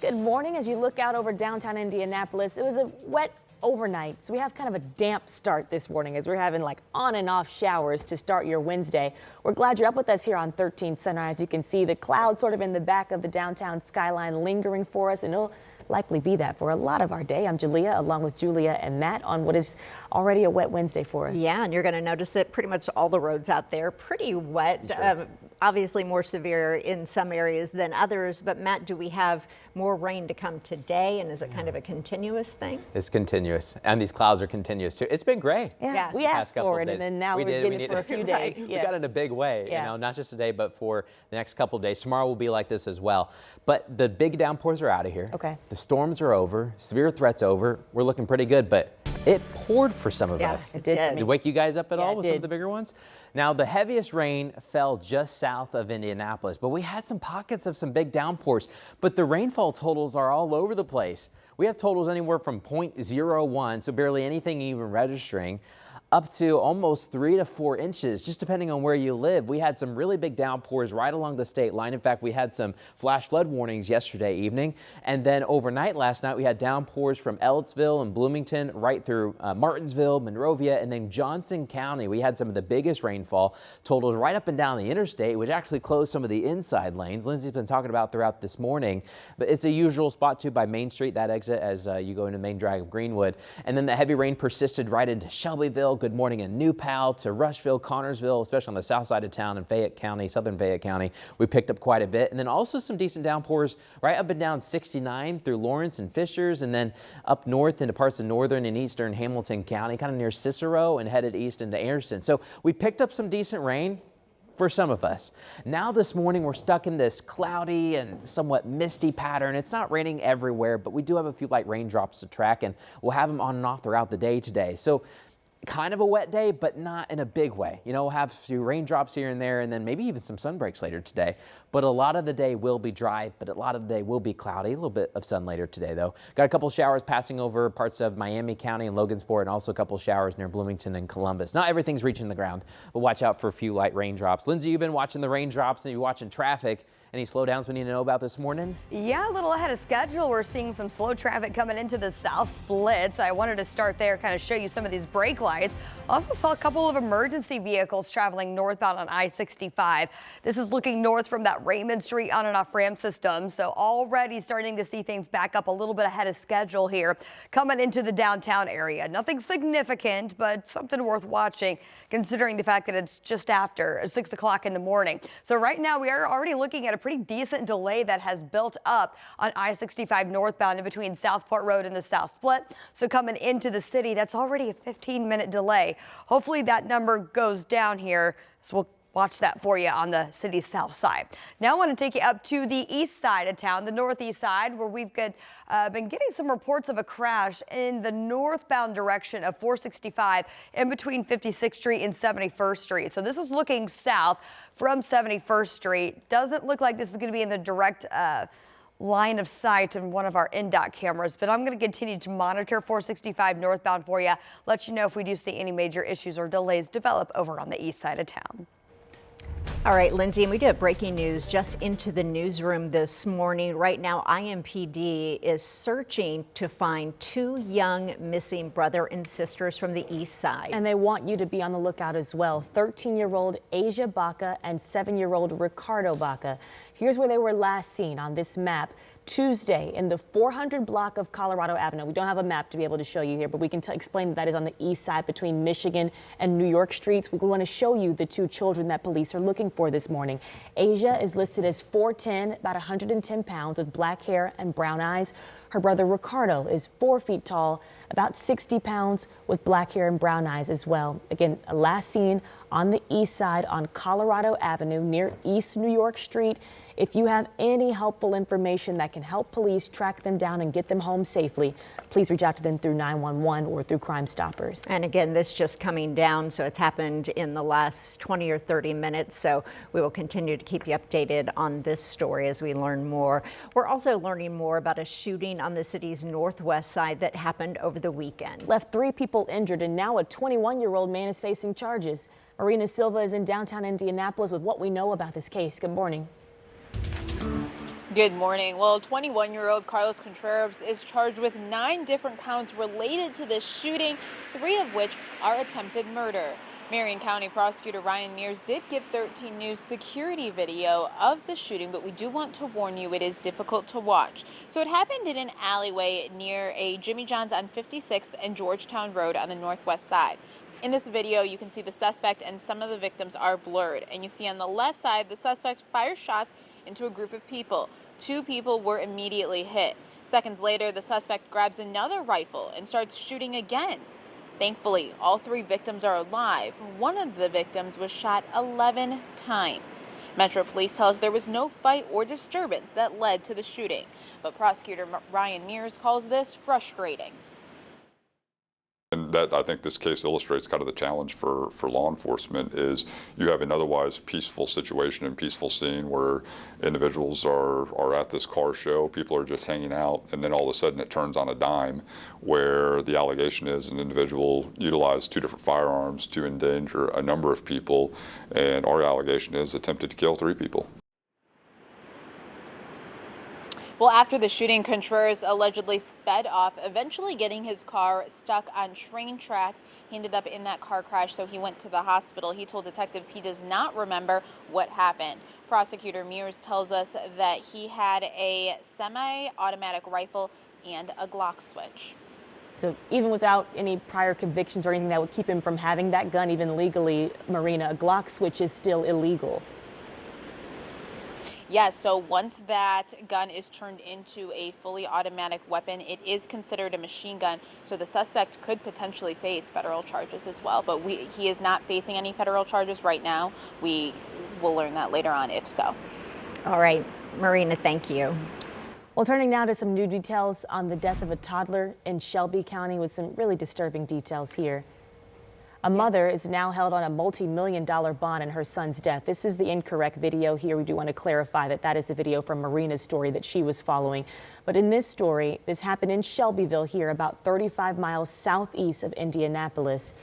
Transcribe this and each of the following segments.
Good morning. As you look out over downtown Indianapolis, it was a wet overnight, so we have kind of a damp start this morning as we're having like on and off showers to start your Wednesday. We're glad you're up with us here on 13 Sunrise. You can see the clouds sort of in the back of the downtown skyline lingering for us, and it'll likely be that for a lot of our day. I'm Jalea, along with Julia and Matt, on what is already a wet Wednesday for us. Yeah, and you're going to notice it pretty much all the roads out there pretty wet. Sure. Obviously more severe in some areas than others. But Matt, do we have more rain to come today? And is it kind of a continuous thing? It's continuous, and these clouds are continuous too. It's been gray. Yeah, we asked for it, and then now we're getting it for a few days. We got it in a big way, you know, not just today, but for the next couple of days. Tomorrow will be like this as well. But the big downpours are out of here. Okay. The storms are over. Severe threats over. We're looking pretty good, but it poured for some of us. It did. Did it wake you guys up at all with some of the bigger ones? Now, the heaviest rain fell just south of Indianapolis, but we had some pockets of some big downpours. But the rainfall totals are all over the place. We have totals anywhere from 0.01, so barely anything even registering, up to almost 3 to 4 inches, just depending on where you live. We had some really big downpours right along the state line. In fact, we had some flash flood warnings yesterday evening. And then overnight last night, we had downpours from Ellettsville and Bloomington right through Martinsville, Monrovia, and then Johnson County. We had some of the biggest rainfall totals right up and down the interstate, which actually closed some of the inside lanes. Lindsay's been talking about throughout this morning, but it's a usual spot too by Main Street, that exit as you go into Main Drag of Greenwood. And then the heavy rain persisted right into Shelbyville. Good morning in New Pal to Rushville, Connorsville, especially on the south side of town in Fayette County, southern Fayette County. We picked up quite a bit. And then also some decent downpours right up and down 69 through Lawrence and Fishers, and then up north into parts of northern and eastern Hamilton County, kind of near Cicero, and headed east into Anderson. So we picked up some decent rain for some of us. Now this morning we're stuck in this cloudy and somewhat misty pattern. It's not raining everywhere, but we do have a few light raindrops to track, and we'll have them on and off throughout the day today. So kind of a wet day, but not in a big way. You know, we'll have a few raindrops here and there, and then maybe even some sun breaks later today. But a lot of the day will be dry, but a lot of the day will be cloudy. A little bit of sun later today, though. Got a couple showers passing over parts of Miami County and Logansport, and also a couple showers near Bloomington and Columbus. Not everything's reaching the ground, but watch out for a few light raindrops. Lindsay, you've been watching the raindrops and you're watching traffic. Any slowdowns we need to know about this morning? Yeah, a little ahead of schedule. We're seeing some slow traffic coming into the South Split. So I wanted to start there, kind of show you some of these brake lights. Also saw a couple of emergency vehicles traveling northbound on I-65. This is looking north from that Raymond Street on and off ramp system. So already starting to see things back up a little bit ahead of schedule here coming into the downtown area. Nothing significant, but something worth watching considering the fact that it's just after 6 o'clock in the morning. So right now we are already looking at a pretty decent delay that has built up on I-65 northbound in between Southport Road and the South Split. So coming into the city, that's already a 15-minute delay. Hopefully that number goes down here. So we'll watch that for you on the city's south side. Now I want to take you up to the east side of town, the northeast side, where we've been getting some reports of a crash in the northbound direction of 465 in between 56th Street and 71st Street. So this is looking south from 71st Street. Doesn't look like this is going to be in the direct line of sight in one of our NDOT cameras, but I'm going to continue to monitor 465 northbound for you, let you know if we do see any major issues or delays develop over on the east side of town. All right, Lindsay, and we do have breaking news just into the newsroom this morning. Right now, IMPD is searching to find 2 young missing brother and sisters from the east side. And they want you to be on the lookout as well. 13-year-old Asia Baca and 7-year-old Ricardo Baca. Here's where they were last seen on this map. Tuesday in the 400 block of Colorado Avenue. We don't have a map to be able to show you here, but we can explain that is on the east side between Michigan and New York streets. We want to show you the 2 children that police are looking for this morning. Asia is listed as 4'10", about 110 pounds, with black hair and brown eyes. Her brother Ricardo is 4 feet tall, about 60 pounds, with black hair and brown eyes as well. Again, last seen on the east side on Colorado Avenue near East New York Street. If you have any helpful information that can help police track them down and get them home safely, please reach out to them through 911 or through Crime Stoppers. And again, this just coming down, so it's happened in the last 20 or 30 minutes. So we will continue to keep you updated on this story as we learn more. We're also learning more about a shooting on the city's northwest side that happened over the weekend. Left 3 people injured, and now a 21-year-old man is facing charges. Marina Silva is in downtown Indianapolis with what we know about this case. Good morning. Good morning. Well, 21-year-old Carlos Contreras is charged with 9 different counts related to this shooting, 3 of which are attempted murder. Marion County Prosecutor Ryan Mears did give 13 News security video of the shooting, but we do want to warn you it is difficult to watch. So it happened in an alleyway near a Jimmy John's on 56th and Georgetown Road on the northwest side. In this video, you can see the suspect and some of the victims are blurred. And you see on the left side, the suspect fires shots into a group of people. 2 people were immediately hit. Seconds later, the suspect grabs another rifle and starts shooting again. Thankfully, all 3 victims are alive. One of the victims was shot 11 times. Metro Police tell us there was no fight or disturbance that led to the shooting. But Prosecutor Ryan Mears calls this frustrating. And that, I think this case illustrates kind of the challenge for law enforcement is you have an otherwise peaceful situation and peaceful scene where individuals are at this car show, people are just hanging out, and then all of a sudden it turns on a dime where the allegation is an individual utilized 2 different firearms to endanger a number of people, and our allegation is attempted to kill 3 people. Well, after the shooting, Contreras allegedly sped off, eventually getting his car stuck on train tracks. He ended up in that car crash, so he went to the hospital. He told detectives he does not remember what happened. Prosecutor Mears tells us that he had a semi-automatic rifle and a Glock switch. So even without any prior convictions or anything that would keep him from having that gun, even legally, Marina, a Glock switch is still illegal. Yes, so once that gun is turned into a fully automatic weapon, it is considered a machine gun, so the suspect could potentially face federal charges as well. But he is not facing any federal charges right now. We will learn that later on if so. All right, Marina, thank you. Well, turning now to some new details on the death of a toddler in Shelby County with some really disturbing details here. A mother is now held on a multi-million-dollar bond in her son's death. This is the incorrect video here. We do want to clarify that is the video from Marina's story that she was following. But in this story, this happened in Shelbyville here, about 35 miles southeast of Indianapolis.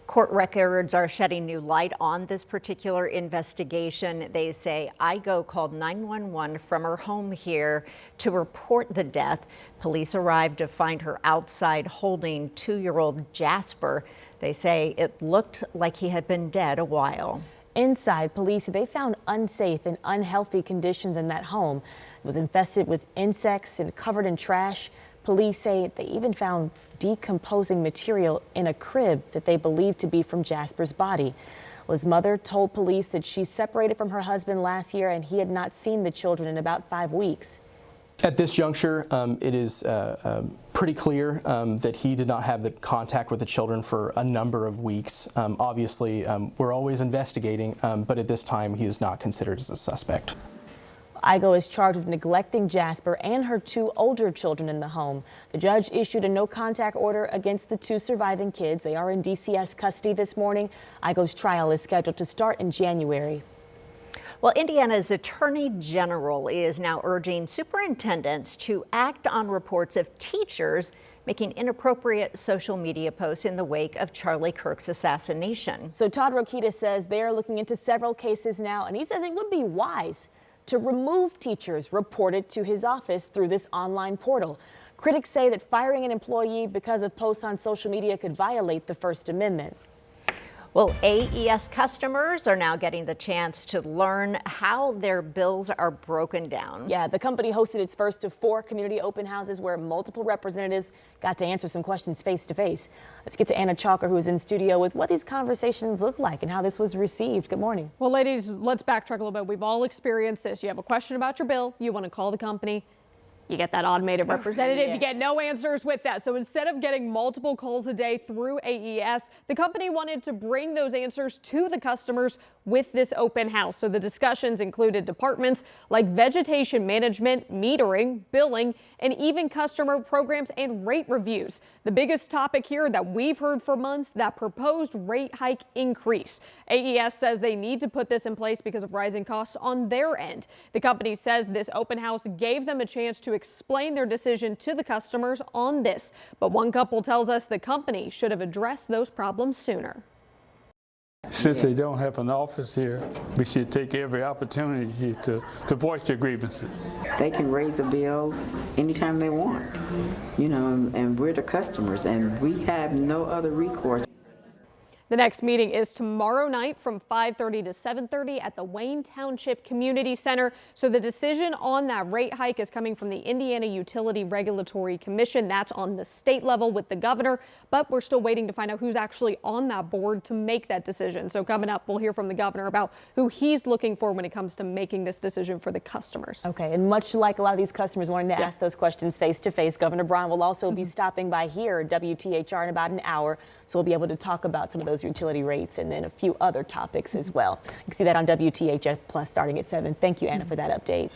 Court records are shedding new light on this particular investigation. They say Igo called 911 from her home here to report the death. Police arrived to find her outside holding 2-year-old Jasper. They say it looked like he had been dead a while. Inside, police say they found unsafe and unhealthy conditions in that home. It was infested with insects and covered in trash. Police say they even found decomposing material in a crib that they believed to be from Jasper's body. Well, his mother told police that she separated from her husband last year and he had not seen the children in about 5 weeks. At this juncture, it is pretty clear that he did not have the contact with the children for a number of weeks. Obviously, we're always investigating, but at this time, he is not considered as a suspect. Igo is charged with neglecting Jasper and her 2 older children in the home. The judge issued a no-contact order against the 2 surviving kids. They are in DCS custody this morning. Igo's trial is scheduled to start in January. Well, Indiana's Attorney General is now urging superintendents to act on reports of teachers making inappropriate social media posts in the wake of Charlie Kirk's assassination. So Todd Rokita says they are looking into several cases now, and he says it would be wise to remove teachers reported to his office through this online portal. Critics say that firing an employee because of posts on social media could violate the First Amendment. Well, AES customers are now getting the chance to learn how their bills are broken down. Yeah, the company hosted its first of 4 community open houses where multiple representatives got to answer some questions face to face. Let's get to Anna Chalker, who is in studio with what these conversations look like and how this was received. Good morning. Well, ladies, let's backtrack a little bit. We've all experienced this. You have a question about your bill, you want to call the company. You get that automated representative. You get no answers with that. So instead of getting multiple calls a day through AES, the company wanted to bring those answers to the customers with this open house. So the discussions included departments like vegetation management, metering, billing, and even customer programs and rate reviews. The biggest topic here that we've heard for months, that proposed rate hike increase. AES says they need to put this in place because of rising costs on their end. The company says this open house gave them a chance to explain their decision to the customers on this. But one couple tells us the company should have addressed those problems sooner. Since they don't have an office here, we should take every opportunity to voice their grievances. They can raise a bill anytime they want, you know, and we're the customers, and we have no other recourse. The next meeting is tomorrow night from 5:30 to 7:30 at the Wayne Township Community Center. So the decision on that rate hike is coming from the Indiana Utility Regulatory Commission. That's on the state level with the governor, but we're still waiting to find out who's actually on that board to make that decision. So coming up, we'll hear from the governor about who he's looking for when it comes to making this decision for the customers. Okay, and much like a lot of these customers wanting to ask those questions face to face, Governor Brown will also be stopping by here at WTHR in about an hour. So we'll be able to talk about some of those utility rates and then a few other topics as well. You can see that on WTHF Plus starting at 7. Thank you, Anna, for that update.